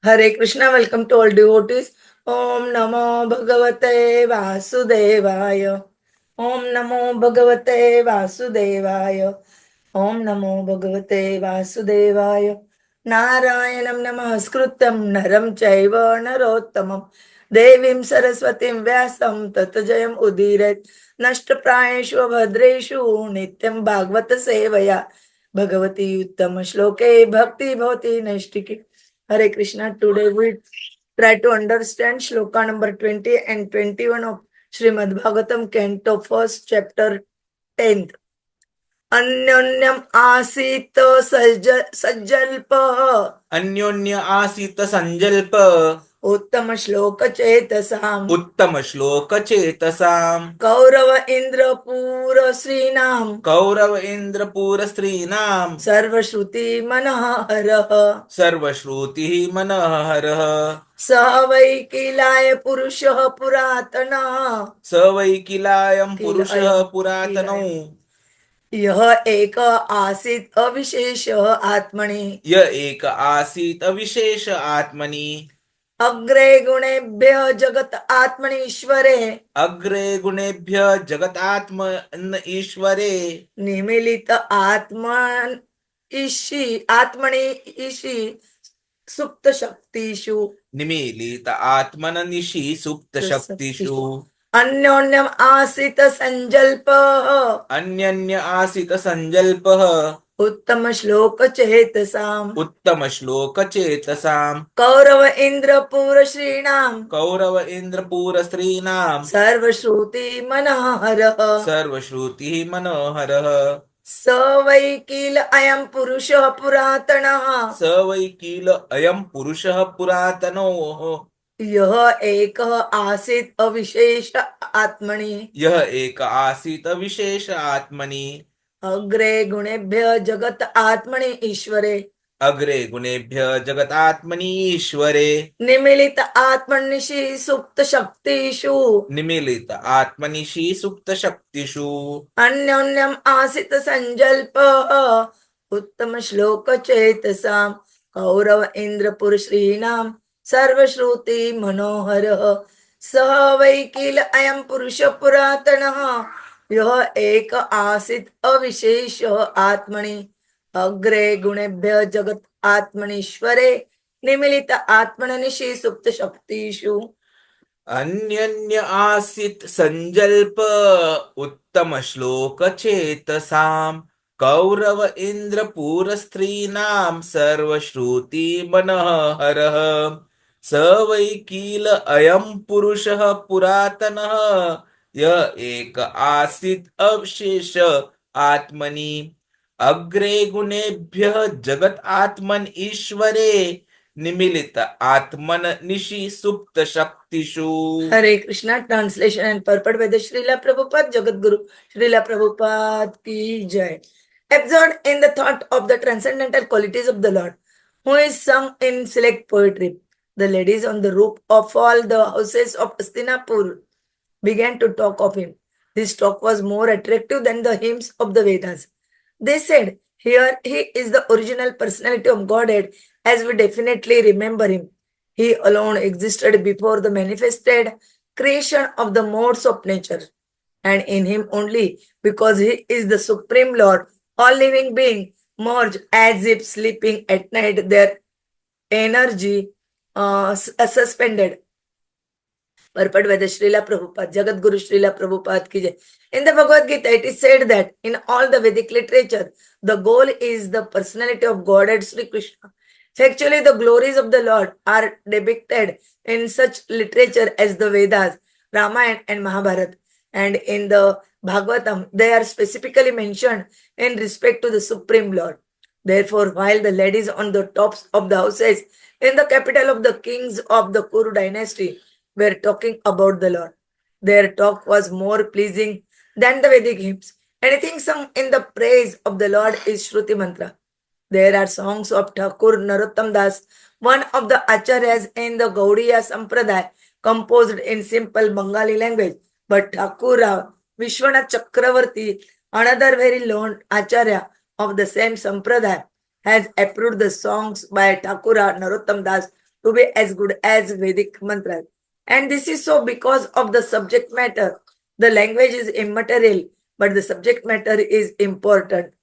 Hare Krishna, welcome to all devotees. Om Namo Bhagavate Vasudevaya. Om Namo Bhagavate Vasudevaya. Om Namo Bhagavate Vasudevaya. Narayanam Namaskrutam Naram Chaiva Narottamam Devim Saraswatim Vyasam Tatajayam Udiret Nashtaprayeshu Bhadreshu Nityam Bhagavata Sevaya Bhagavati Uttama Shloke Bhakti Bhavati Naishtiki. Hare Krishna. Today we try to understand shloka number 20 and 21 of Srimad Bhagavatam, Canto 1st, chapter 10th. Anyonyam asita sajjalpa. अन्योन्य आसीत संजल्प Uttama shloka chetasam. उत्तम श्लोक चेतसाम Kaurava Indra Pura Srinam. Kaurava Indrapur स्त्रीनाम Sarvashruti Manaharaha. सर्वश्रुति मनोहरः स वै किलाय पुरुषः पुरातनः. स वै किलायं पुरुषः पुरातनौ यह एक आसीत् अविशेष आत्मनि. य एक आसीत विशेष आत्मनि अग्रे गुणेभ्य जगत आत्मनि ईश्वरे. अग्रे गुणेभ्य जगतात्मन ईश्वरे निमिलित आत्मनि ईशि सुप्त शक्तिषु. निमीलित आत्मननिशि सुप्त शक्तिषु अन्योन्यम आसीत संजल्पः. अन्यन्य आसीत संजल्पः उत्तम श्लोक चेतसाम्. उत्तम श्लोक चेतसाम् कौरव इंद्रपुर श्रीणाम. कौरव इंद्रपूर स्त्रीणाम सर्वश्रुति मनोहरः. सर्वश्रुति मनोहरः स वै किल अयं पुरुषः पुरातनः. स वै किल अयं पुरुषः पुरातनो यह एक आसीत् अविशेष आत्मनि. यह एक आसीत विशेष आत्मनि अग्रे गुणेभ्य जगत आत्मनि ईश्वरे. अग्रे गुणेभ्य जगतात्मनि ईश्वरे निमिलित आत्मनिशि सुप्त शक्तिषु. निमीलित आत्मनिशि सुप्त शक्तिषु अन्योन्यम आसीत संजल्पः. उत्तम श्लोक चेतसाम्. कौरव इंद्रपुर श्रीणाम सर्वश्रुति मनोहरः. सह वै किल अयं पुरुष पुरातनः. यह एक आसीत् अविशेष आत्मनि. अग्रे गुणेभ्य जगत आत्मनीश्वरे. निमिलित आत्मनिशि सुप्त शक्तिषु. अन्यन्य आसीत संजल्प उत्तम श्लोक चेतसाम कौरव इंद्रपूर स्त्रीणाम सर्वश्रुति मनोहरः स वै किल अयं पुरुषः पुरातनः य एक आसीत अवशेष आत्मनि अग्रे गुणेभ्यः जगत आत्मन ईश्वरे निमिलित आत्मन निशि सुप्त शक्तिषु. Hare Krishna. Translation and purport by the Srila Prabhupada Jagat Guru Srila Prabhupada ki jai. Absorbed in the thought of the transcendental qualities of the Lord, who is sung in select poetry, the ladies on the roof of all the houses of Hastināpura began to talk of him. This talk was more attractive than the hymns of the Vedas. They said, "Here he is the original personality of Godhead, as we definitely remember him. He alone existed before the manifested creation of the modes of nature, and in him only, because he is the Supreme Lord, all living beings merge as if sleeping at night, their energy suspended." Purport by the Srila Prabhupada, Jagat Guru Srila Prabhupada ki jai. In the Bhagavad Gita, it is said that in all the Vedic literature, the goal is the personality of Godhead Sri Krishna. Factually, the glories of the Lord are depicted in such literature as the Vedas, Rāmāyaṇa and Mahābhārata. And in the Bhāgavatam, they are specifically mentioned in respect to the Supreme Lord. Therefore, while the ladies on the tops of the houses in the capital of the kings of the Kuru dynasty were talking about the Lord, their talk was more pleasing than the Vedic hymns. Anything sung in the praise of the Lord is Shruti Mantra. There are songs of Thakur Narottam Das, one of the acharyas in the Gaudiya Sampradaya, composed in simple Bengali language. But Thakur Vishwanath Chakravarti, another very learned acharya of the same Sampradaya, has approved the songs by Thakur Narottam Das to be as good as Vedic mantras. And this is so because of the subject matter. The language is immaterial, but the subject matter is important.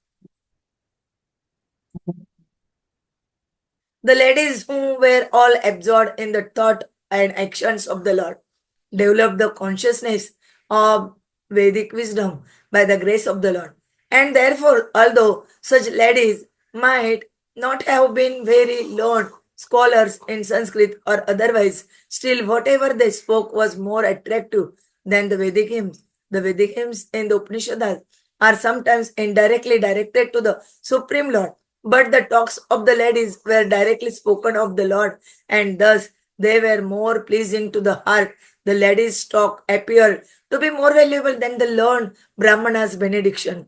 The ladies who were all absorbed in the thought and actions of the Lord developed the consciousness of Vedic wisdom by the grace of the Lord. And therefore, although such ladies might not have been very learned scholars in Sanskrit or otherwise, still whatever they spoke was more attractive than the Vedic hymns. The Vedic hymns in the Upanishads are sometimes indirectly directed to the Supreme Lord, but the talks of the ladies were directly spoken of the Lord, and thus they were more pleasing to the heart. The ladies' talk appeared to be more valuable than the learned Brahmana's benediction.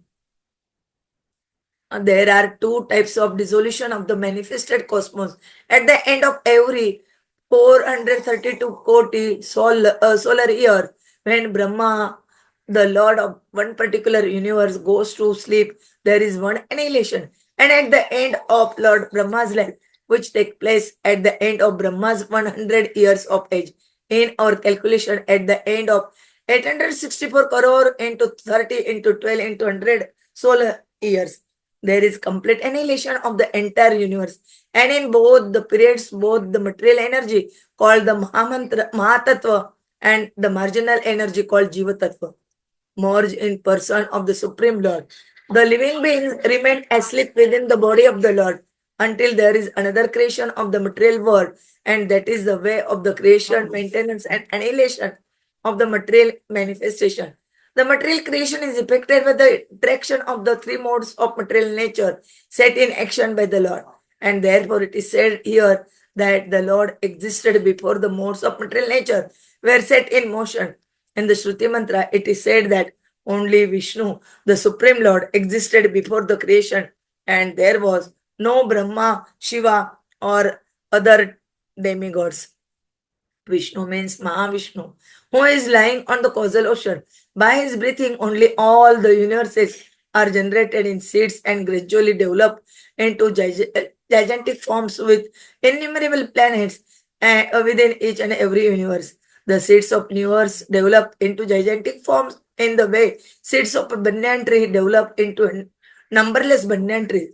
There are two types of dissolution of the manifested cosmos. At the end of every 432 koti solar year, when Brahma, the Lord of one particular universe, goes to sleep, there is one annihilation. And at the end of Lord Brahma's life, which takes place at the end of Brahma's 100 years of age, in our calculation, at the end of 864 crore into 30 into 12 into 100 solar years, there is complete annihilation of the entire universe. And in both the periods, both the material energy called the Mahatattva and the marginal energy called Jiva-tattva merge in person of the Supreme Lord. The living beings remain asleep within the body of the Lord until there is another creation of the material world, and that is the way of the creation, maintenance, and annihilation of the material manifestation. The material creation is effected by the attraction of the three modes of material nature set in action by the Lord. And therefore it is said here that the Lord existed before the modes of material nature were set in motion. In the Shruti Mantra, it is said that only Vishnu, the Supreme Lord, existed before the creation, and there was no Brahma, Shiva, or other demigods. Vishnu means Mahavishnu, who is lying on the causal ocean. By his breathing, only all the universes are generated in seeds and gradually develop into gigantic forms with innumerable planets within each and every universe. The seeds of universe develop into gigantic forms in the way seeds of a banyan tree develop into numberless banyan trees.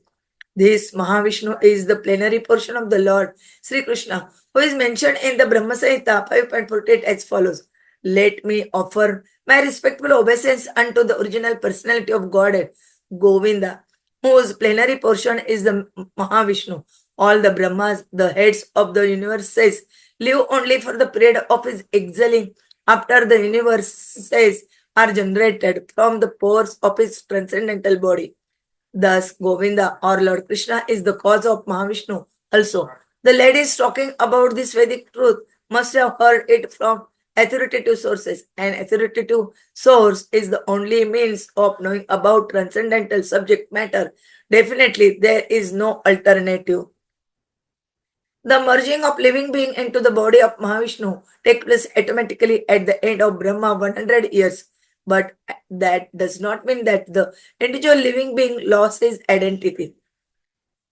This Mahavishnu is the plenary portion of the Lord Sri Kṛṣṇa, who is mentioned in the Brahma Samhita 5.48 as follows. Let me offer my respectful obeisance unto the original personality of Godhead, Govinda, whose plenary portion is the Mahavishnu. All the Brahmas, the heads of the universes, live only for the period of his exhaling after the universes are generated from the pores of his transcendental body. Thus, Govinda or Lord Krishna is the cause of Mahavishnu also. The ladies talking about this Vedic truth must have heard it from authoritative sources. An authoritative source is the only means of knowing about transcendental subject matter. Definitely, there is no alternative. The merging of living being into the body of Mahavishnu takes place automatically at the end of Brahma 100 years. But that does not mean that the individual living being lost his identity.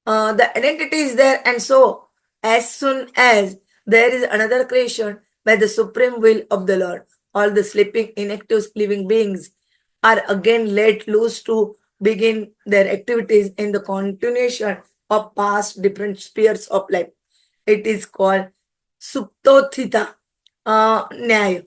The identity is there, and so as soon as there is another creation by the supreme will of the Lord, all the sleeping, inactive living beings are again let loose to begin their activities in the continuation of past different spheres of life. It is called Suptothita Nyaya,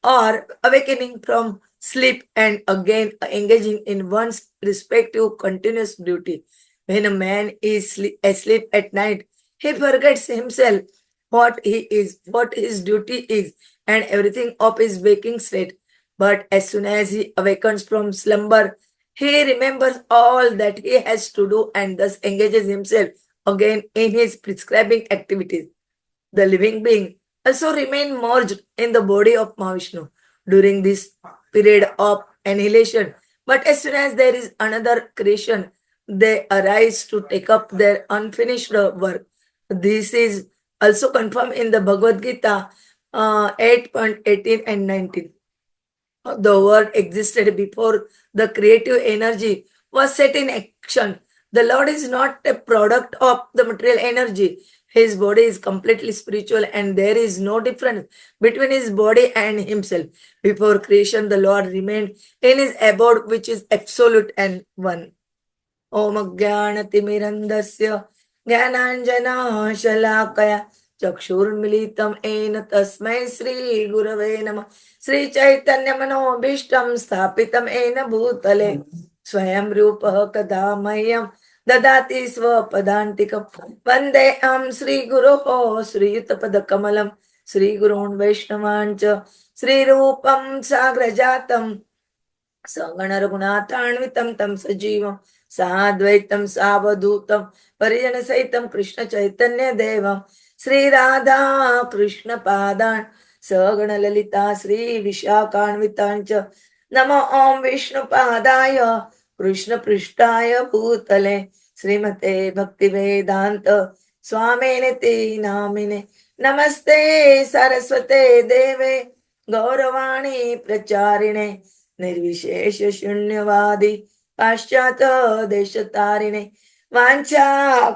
or awakening from sleep and again engaging in one's respective continuous duty. When a man is asleep at night, he forgets himself, what he is, what his duty is, and everything of his waking state. But as soon as he awakens from slumber, he remembers all that he has to do and thus engages himself again in his prescribing activities. The living being also remain merged in the body of Mahavishnu during this period of annihilation. But as soon as there is another creation, they arise to take up their unfinished work. This is also confirmed in the Bhagavad Gita 8.18 and 19. The world existed before the creative energy was set in action. The Lord is not a product of the material energy. His body is completely spiritual and there is no difference between his body and himself. Before creation, the Lord remained in his abode, which is absolute and one. Om Jnanatimirandasya Jnananjana Shalakaya Chakshurmilitam Ena Tasmai Sri Gurave Nama Sri Chaitanya Manobhishtam Sthapitam Ena Bhutale Swayam Rupa Kadamayam Dadati Swapadantikam Vandeham Sri Guruho Sri Yutapadakamalam Sri Gurun Vaishnavancha Sri Rupam Sagrajatam सगणरघुनाथान्वितं तं सजीवं साद्वैतं सावधूतं परिजनसहितं कृष्णचैतन्यदेवं श्रीराधा कृष्णपादान् सगणललिता श्रीविशाखान्वितां च नमो ॐ विष्णुपादाय कृष्णपृष्ठाय भूतले श्रीमते भक्तिवेदान्त स्वामिनिति नामिने नमस्ते सरस्वते देवे गौरवाणी प्रचारिणे निर्विशेष शून्यवादी पाश्चात देशतारिणे वाञ्छा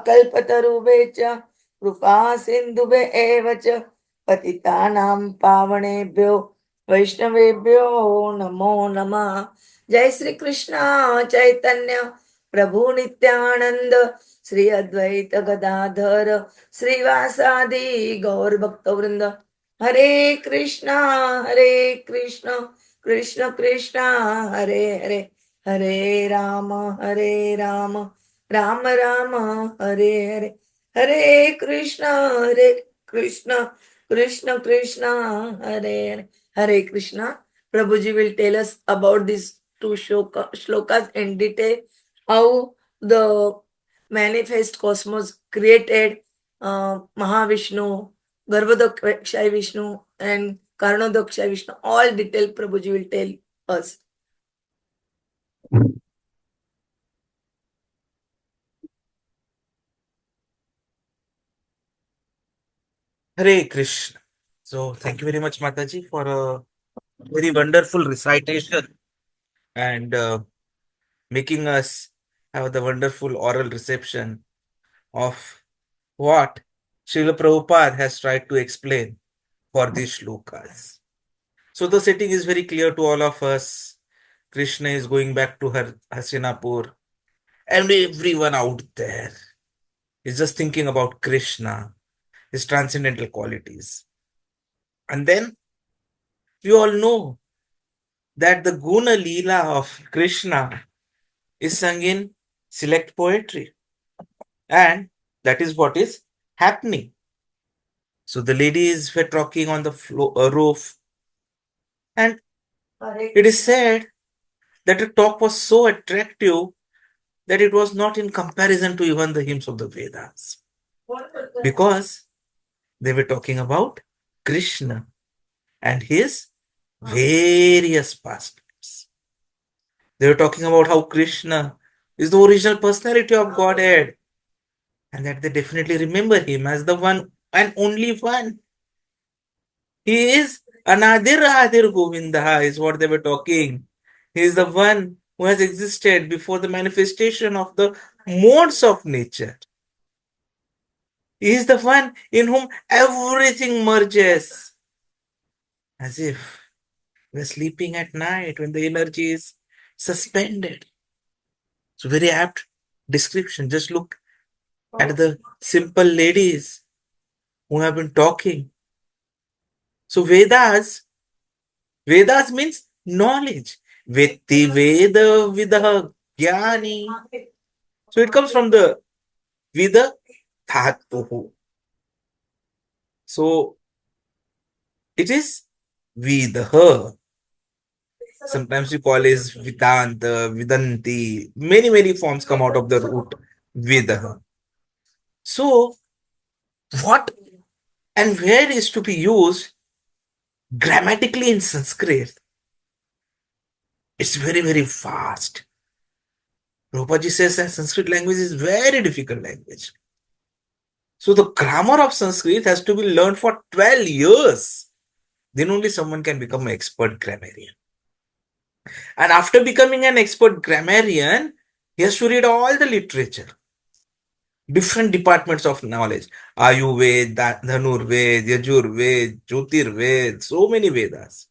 कल्पतरुभ्ये च कृपा सिन्धुभ्य एव च पतितानां पावनेभ्यो वैष्णवेभ्यो नमो नमः। जय श्री कृष्ण चैतन्य प्रभु नित्यानंद श्री अद्वैत गदाधर श्रीवासादि गौर भक्तवृंद। हरे Krishna Krishna Krishna Hare Hare Hare Ram Ram Ram Hare Hare Hare Krishna Krishna Krishna Hare Hare Hare Krishna. Prabhuji will tell us about these two shlokas in detail, how the manifest cosmos created Mahavishnu, Garbhodakshay Vishnu and Karnodakshay Vishnu. All detail Prabhuji will tell us. Hare Krishna. So thank you very much, Mataji, for a very wonderful recitation and making us have the wonderful oral reception of what Srila Prabhupada has tried to explain for these shlokas. So the setting is very clear to all of us. Krishna is going back to her Hastinapur, and everyone out there is just thinking about Krishna, his transcendental qualities. And then we all know that the Guna Leela of Krishna is sung in select poetry. And that is what is happening. So the ladies were talking on the roof, and it is said that the talk was so attractive that it was not in comparison to even the hymns of the Vedas. Because they were talking about Krishna and his various pastimes. They were talking about how Krishna is the original personality of Godhead, and that they definitely remember him as the one and only one. He is Anadir Adir Govinda, is what they were talking. He is the one who has existed before the manifestation of the modes of nature. He is the one in whom everything merges. As if we're sleeping at night when the energy is suspended. It's a very apt description. Just look at the simple ladies who have been talking. So Vedas means knowledge. Vetti, veda-vidaḥ, jñānī. So it comes from the vid-dhātu. So it is vidha. Sometimes we call it Vedanta, Vedanti. Many forms come out of the root Vedaha. So, what and where is to be used grammatically in Sanskrit? It's very fast. Prabhupada says that Sanskrit language is very difficult language. So, the grammar of Sanskrit has to be learned for 12 years. Then only someone can become an expert grammarian. And after becoming an expert grammarian, he has to read all the literature. different departments of knowledge. Ayurved, Dhanurved, Yajurved, Jyotirved, so many Vedas.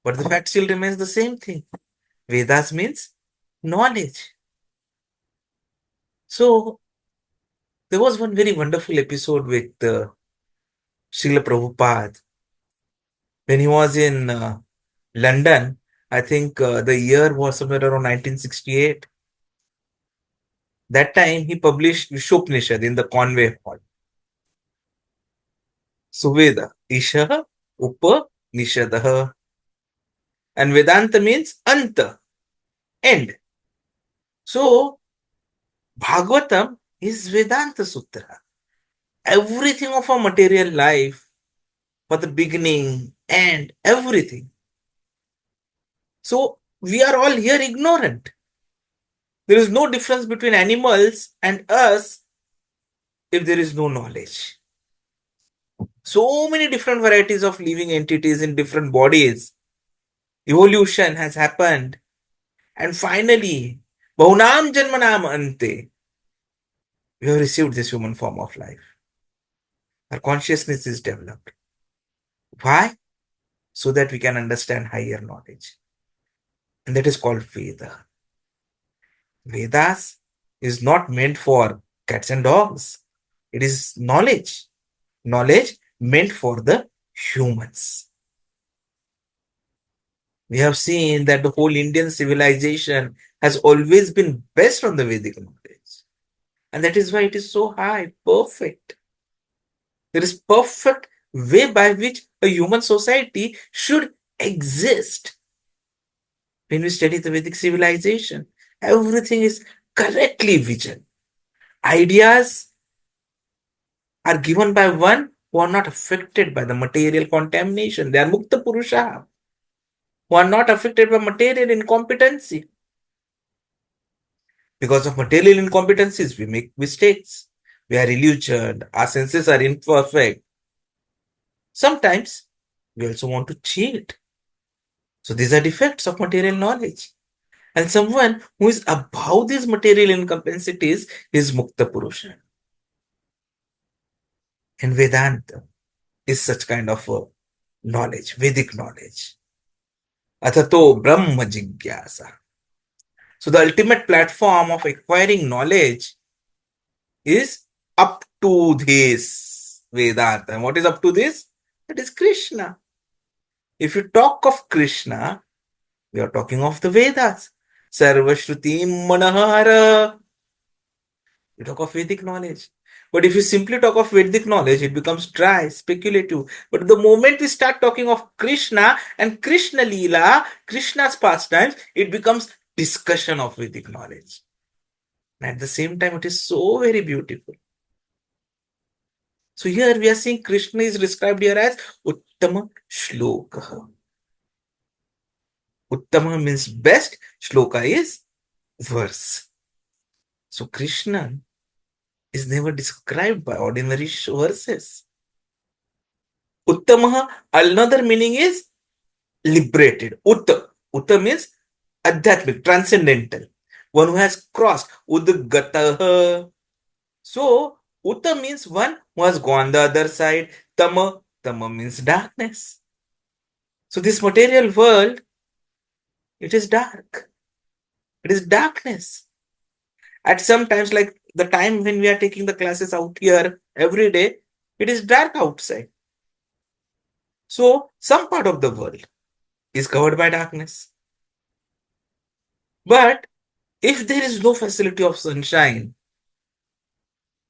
But the fact still remains the same thing. Vedas means knowledge. So there was one very wonderful episode with Srila Prabhupada when he was in London. I think the year was somewhere around 1968. That time he published Vishopnishad in the Conway Hall. Suveda, Isha, Upa, Nishadaha. And Vedanta means Anta, end. So Bhagavatam is Vedanta Sutra. Everything of our material life, for the beginning, end, everything. So we are all here ignorant. There is no difference between animals and us if there is no knowledge. So many different varieties of living entities in different bodies. Evolution has happened. And finally, Bahunam Janmanam Ante, we have received this human form of life. Our consciousness is developed. Why? So that we can understand higher knowledge. And that is called Veda. Vedas is not meant for cats and dogs. It is knowledge. Knowledge meant for the humans. We have seen that the whole Indian civilization has always been based on the Vedic knowledge. And that is why it is so high, perfect. There is perfect way by which a human society should exist. When we study the Vedic civilization, everything is correctly vision. Ideas are given by one who are not affected by the material contamination. They are Mukta Purusha, who are not affected by material incompetency. Because of material incompetencies, we make mistakes. We are illusioned. Our senses are imperfect. Sometimes we also want to cheat. So these are defects of material knowledge. And someone who is above these material incapacities is Mukta Purusha. And Vedanta is such kind of a knowledge, Vedic knowledge. Athato Brahma Jigyasa. So the ultimate platform of acquiring knowledge is up to this Vedanta. And what is up to this? That is Kṛṣṇa. If you talk of Kṛṣṇa, we are talking of the Vedas. Sarvashrutim Manahara. You talk of Vedic knowledge. But if you simply talk of Vedic knowledge, it becomes dry, speculative. But the moment we start talking of Kṛṣṇa and Kṛṣṇa Leela, Kṛṣṇa's pastimes, it becomes discussion of Vedic knowledge. And at the same time, it is so very beautiful. So here we are seeing Kṛṣṇa is described here as Uttama Shloka. Uttama means best, Shloka is verse. So Kṛṣṇa is never described by ordinary verses. Uttama, another meaning is liberated. Utta. Utta means adhyatmic, transcendental. One who has crossed. Udgataha. So, Utta means one who has gone the other side. Tama. Tama means darkness. So, this material world, it is dark. It is darkness. At some times, like the time when we are taking the classes out here every day, it is dark outside. So, some part of the world is covered by darkness. But if there is no facility of sunshine,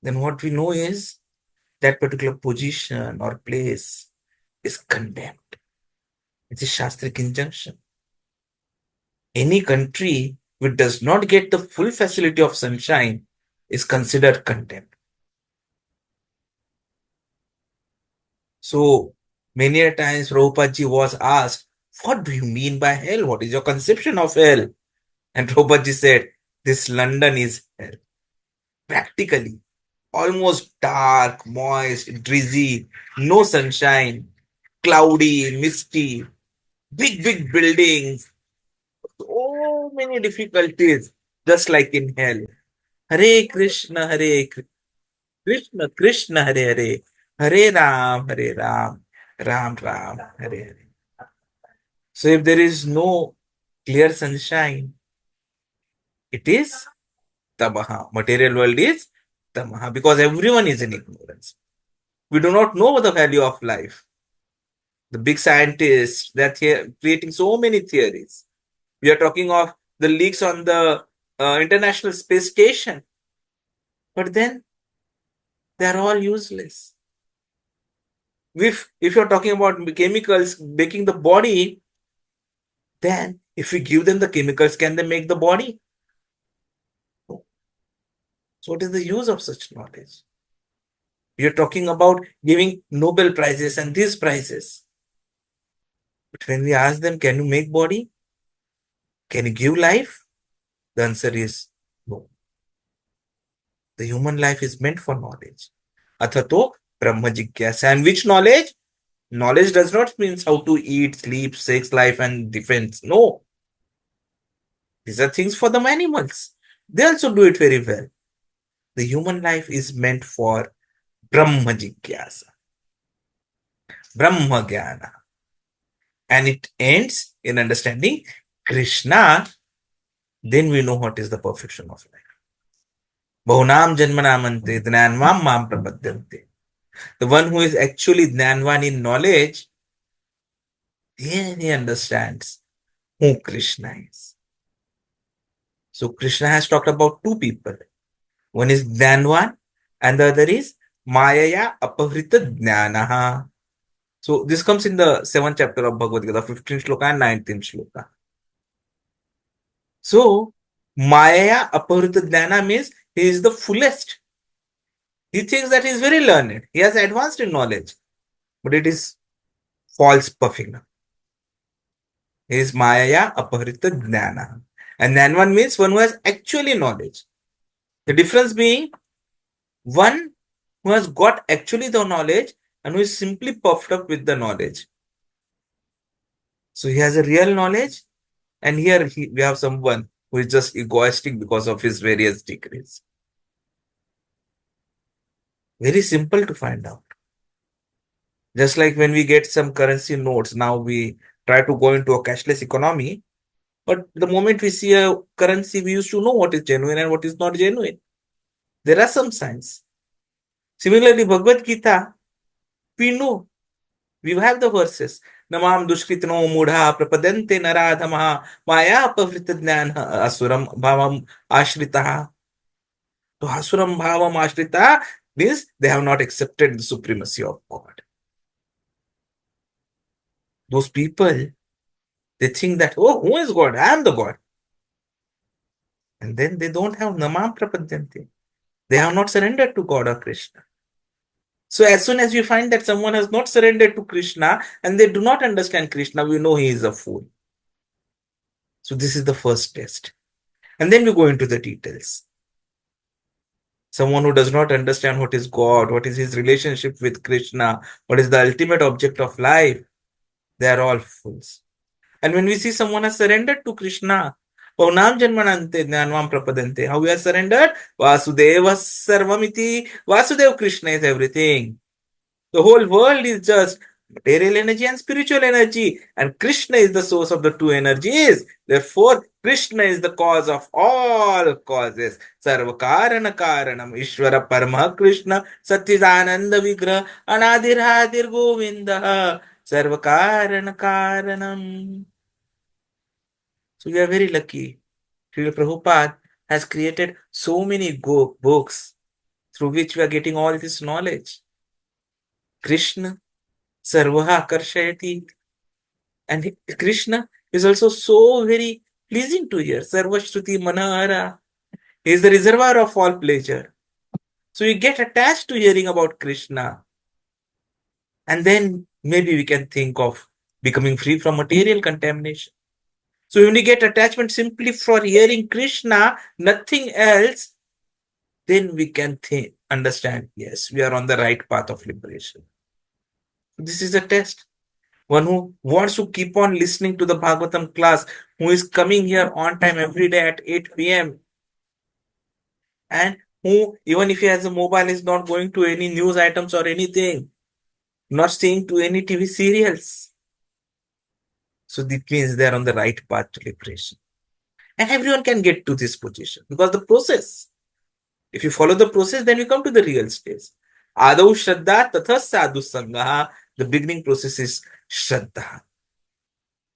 then what we know is that particular position or place is condemned. It's a Shastric injunction. Any country which does not get the full facility of sunshine is considered condemned. So, many a times Prabhupada was asked, what do you mean by hell? What is your conception of hell? And Prabhupada said, this London is hell. Practically, almost dark, moist, drizzly, no sunshine, cloudy, misty, big buildings, so many difficulties, just like in hell. Hare Krishna, Krishna Krishna, Hare Hare, Hare Ram, Ram Ram, Hare Hare. So if there is no clear sunshine, it is tamaha. Material world is tamaha because everyone is in ignorance. We do not know the value of life. The big scientists, they're creating so many theories. We are talking of the leaks on the International Space Station. But then they are all useless. If you're talking about chemicals making the body, then if we give them the chemicals, can they make the body? No. So what is the use of such knowledge? We are talking about giving Nobel prizes and these prizes. But when we ask them, can you make body? Can you give life? The answer is no. The human life is meant for knowledge. Athato Brahma Jigyasa. And which knowledge? Knowledge does not mean how to eat, sleep, sex, life, and defense. No. These are things for the animals. They also do it very well. The human life is meant for Brahma Jigyasa, Brahma Jnana. And it ends in understanding Krishna. Then we know what is the perfection of life. Bahunam janmanamante dnyanvam mam prapadyante. The one who is actually Jnanvan in knowledge, then he understands who Krishna is. So Krishna has talked about two people. One is Jnanvan and the other is Mayaya Apahrita Jnanaha. So this comes in the 7th chapter of Bhagavad Gita, 15th shloka and 19th shloka. So Mayaya Apahrita Jnana means he is the fullest. He thinks that he is very learned. He has advanced in knowledge. But it is false perfect. He is Mayaya Apahrita Jnana. And Jnanvan means one who has actually knowledge. The difference being one who has got actually the knowledge and who is simply puffed up with the knowledge. So he has a real knowledge, and here we have someone who is just egoistic because of his various degrees. Very simple to find out. Just like when we get some currency notes, now we try to go into a cashless economy. But the moment we see a currency, we used to know what is genuine and what is not genuine. There are some signs. Similarly, Bhagavad Gita, we know. We have the verses. Namam dushkritno mudha prapadante naradhamaha maya pavrita jnana asuram bhavam ashritaha. So asuram bhavam ashritaha means they have not accepted the supremacy of God. Those people, they think that, oh, who is God? I am the God. And then they don't have namam prapadante. They have not surrendered to God or Krishna. So as soon as you find that someone has not surrendered to Krishna and they do not understand Krishna, we know he is a fool. So this is the first test. And then we go into the details. Someone who does not understand what is God, what is his relationship with Krishna, what is the ultimate object of life, they are all fools. And when we see someone has surrendered to Krishna, Paunam Janmanante Jnanvam Prapadante, how we are surrendered? Vasudeva Sarvamiti. Vasudev Krishna is everything. The whole world is just material energy and spiritual energy. And Krishna is the source of the two energies. Therefore, Krishna is the cause of all causes. Sarvakarana Karanam Ishvara Parama Krishna Satchidananda Vigraha Anadirhadir Govinda Sarvakarana Karanam. So we are very lucky. Srila Prabhupada has created so many books through which we are getting all this knowledge. Krishna Sarvaha Karshayati. And Krishna is also so very pleasing to hear. Sarvashruti Manahara. He is the reservoir of all pleasure. So you get attached to hearing about Krishna. And then maybe we can think of becoming free from material contamination. So when we get attachment simply for hearing Krishna, nothing else, then we can understand, yes, we are on the right path of liberation. This is a test. One who wants to keep on listening to the Bhagavatam class, who is coming here on time every day at 8 p.m. and who, even if he has a mobile, is not going to any news items or anything, not seeing to any TV serials. So that means they are on the right path to liberation. And everyone can get to this position because the process, if you follow the process, then you come to the real stage. Adau Shraddha Tatha Sadhu Sangaha. The beginning process is Shraddha.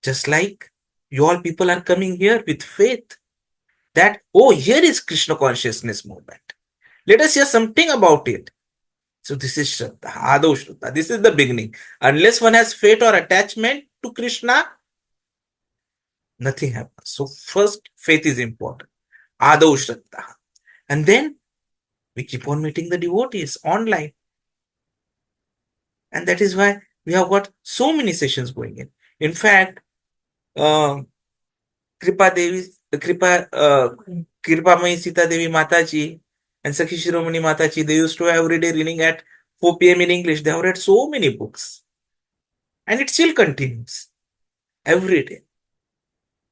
Just like you all people are coming here with faith that, oh, here is Krishna consciousness movement. Let us hear something about it. So this is Shraddha, Adau Shraddha. This is the beginning. Unless one has faith or attachment to Krishna, nothing happens. So first, faith is important. Adau Shraddha. And then we keep on meeting the devotees online. And that is why we have got so many sessions going in. In fact, Kripa Devi, Kripamai Sita Devi Mataji and Sakhi Shiromani Mataji, they used to have every day reading at 4 p.m. in English. They have read so many books. And it still continues every day.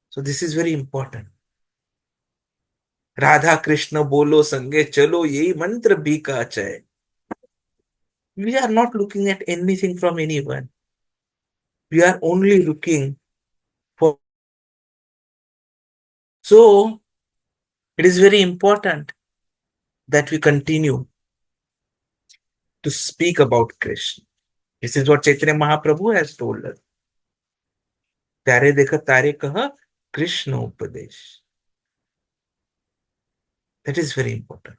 So this is very important. Radha Krishna Bolo Sange Chalo Yehi Mantra Bhi Kaach hai. We are not looking at anything from anyone. We are only looking for. So it is very important that we continue to speak about Krishna. This is what Chaitanya Mahaprabhu has told us. Tare dekha tare kaha Krishna Upadesh. That is very important.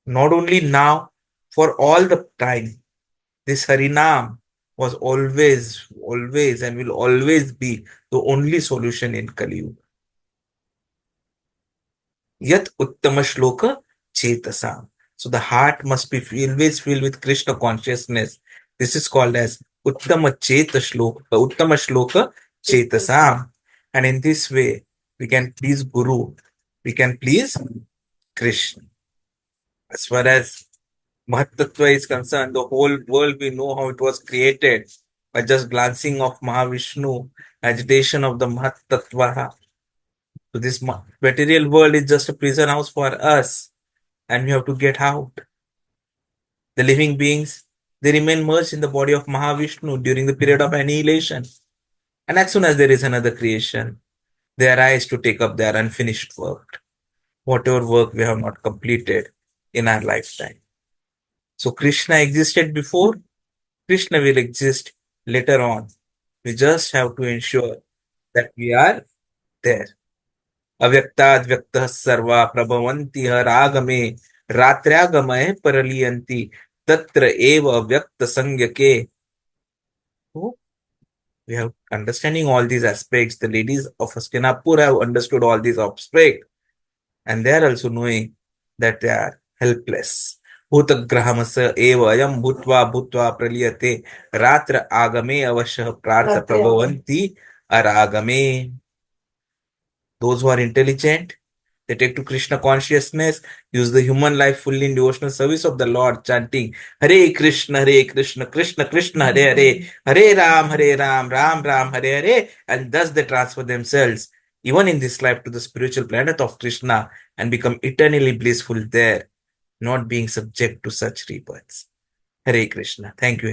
Not only now, for all the time, this Harinam was always, and will always be the only solution in Kali Yuga. Yat Uttama Shloka Chetasam. So the heart must be always filled with Krishna consciousness. This is called as Uttama Shloka Chetasam. And in this way, we can please Guru, we can please Krishna. As far as Mahatattva is concerned, the whole world, we know how it was created by just glancing of Mahavishnu, agitation of the Mahatattva. So this material world is just a prison house for us, and we have to get out. The living beings, they remain merged in the body of Mahavishnu during the period of annihilation. And as soon as there is another creation, they arise to take up their unfinished work, whatever work we have not completed in our lifetime. So Krishna existed before, Krishna will exist later on. We just have to ensure that we are there. Avyaktaad vyaktah sarva prabhavanti haragame ratryagamay paraliyanti tatra eva vyakta sangyake. So we have understanding all these aspects. The ladies of Hastināpura have understood all these aspects, and they are also knowing that they are helpless. Bhutagrahamasa eva ayam bhutva praliyate ratra agame avashah prartha prabhavanti aragame. Those who are intelligent, they take to Krishna consciousness, use the human life fully in devotional service of the Lord, chanting Hare Krishna, Krishna Krishna, Hare Hare, Hare Ram, Ram Ram, Hare Hare, and thus they transfer themselves, even in this life, to the spiritual planet of Krishna and become eternally blissful there, not being subject to such rebirths. Hare Krishna. Thank you.